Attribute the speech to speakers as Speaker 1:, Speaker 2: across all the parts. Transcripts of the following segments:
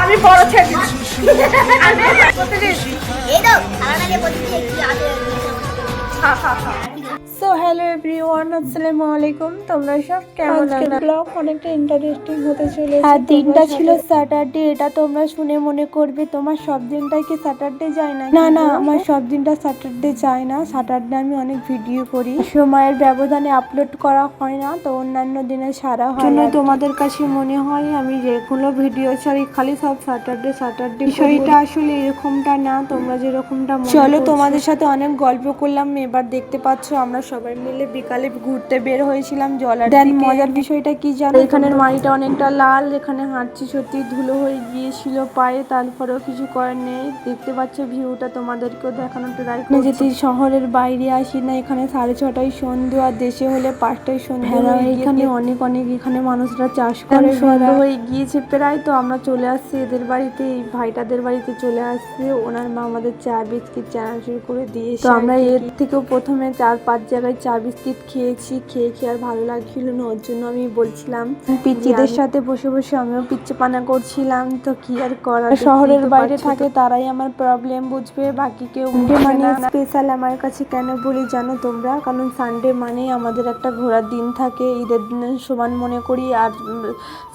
Speaker 1: আমি বড় ছেড়ে দিচ্ছি। করতে দিয়েছি।
Speaker 2: এই দাও খারাপ আগে বলছি কি আছে
Speaker 3: সো হ্যালো এভরিওয়ান, আসসালামু আলাইকুম। তোমরা সব কেমন আছো? ব্লগ অনেকটা ইন্টারেস্টিং হতে চলেছে। আর দিনটা ছিল স্যাটারডে। এটা তোমরা শুনে মনে করবে তোমার সব দিনটাই কি স্যাটারডে যায় না? না না, আমার সব দিনটা স্যাটারডে যায় না। স্যাটারডে আমি অনেক ভিডিও করি, সময়ের ব্যবধানে আপলোড করা হয় না, তো অন্যান্য দিনে সারা হয়। জন্য তোমাদের কাছে মনে হয় আমি যেগুলো ভিডিও ছাড়ি খালি সব স্যাটারডে স্যাটারডে। বিষয়টা আসলে এরকমটা না, তোমরা যেরকমটা চলো তোমাদের সাথে অনেক গল্প করলাম। এবার দেখতে পাচ্ছ আমরা সবাই মিলে বিকালে ঘুরতে বের হয়েছিলাম জলার দিকে। মজার বিষয়টা কি জানো, এখানের মাটিটা অনেকটা লাল, এখানে হাঁটছি সত্যি ধুলো হয়ে গিয়েছিল পায়ে, তারপরেও কিছু করার নেই। দেখতে পাচ্ছ ভিউটা, তোমাদেরকেও দেখানোর ট্রাই করছি। যেতে শহরের বাইরে আসি না, এখানে 6:30টায় সন্ধ্যা, আর দেশে হলে 5টায় সন্ধ্যা। এখানে অনেক এখানে মানুষরা চাষ করে। সন্ধ্যা হয়ে গিয়েছে প্রায়, তো আমরা চলে আসছি এদের বাড়িতে, এই ভাইটাদের বাড়িতে চলে আসছে। ওনার মা আমাদের চা বিস্কিট চানাচুর করে দিয়েছে। তো আমরা এর থেকেও প্রথমে 4-5 জায়গায় চা বিস্কিট খেয়েছি, খেয়ে আর ভালো লাগছিল না, ওর জন্য আমি বলছিলাম পিচ্চিদের সাথে বসে বসে আমিও পিচ্চি পানা করছিলাম। তো কি আর করার, শহরের বাইরে থাকে তারাই আমার প্রবলেম বুঝবে, বাকি কেউ বুঝবে না। স্পেশাল আমার কাছে কেন বলি জানো তোমরা? কারণ সানডে মানে আমাদের একটা ঘোরার দিন থাকে, ঈদের দিনের সমান মনে করি। আর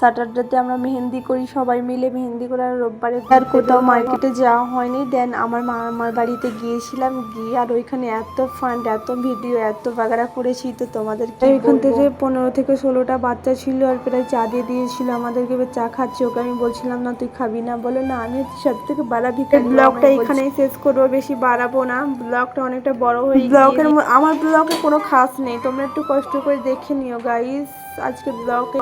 Speaker 3: স্যাটারডেতে আমরা মেহেন্দি করি সবাই মিলে, মেহেন্দি করে। আর রোববারে আর কোথাও মার্কেটে যাওয়া হয়নি। দেন আমার মামার বাড়িতে গিয়েছিলাম, গিয়ে আর ওইখানে এত ফান্ড, এত ভিডিও, এত বাগারা করেছি। তো তোমাদের এখান থেকে 15 থেকে 16টা বাচ্চা ছিল, আর প্রায় চা দিয়ে দিয়েছিল আমাদেরকে। এবার চা খাচ্ছি, ওকে আমি বলছিলাম না তুই খাবি না, বলো না আমি সব থেকে বাড়া ভিখারি। ব্লগটা এখানেই শেষ করবো, বেশি বাড়াবো না, ব্লগটা অনেকটা বড় হয়ে ব্লগের আমার ব্লগে কোনো খাস নেই, তোমরা একটু কষ্ট করে দেখে নিও গাইস আজকে ব্লগে।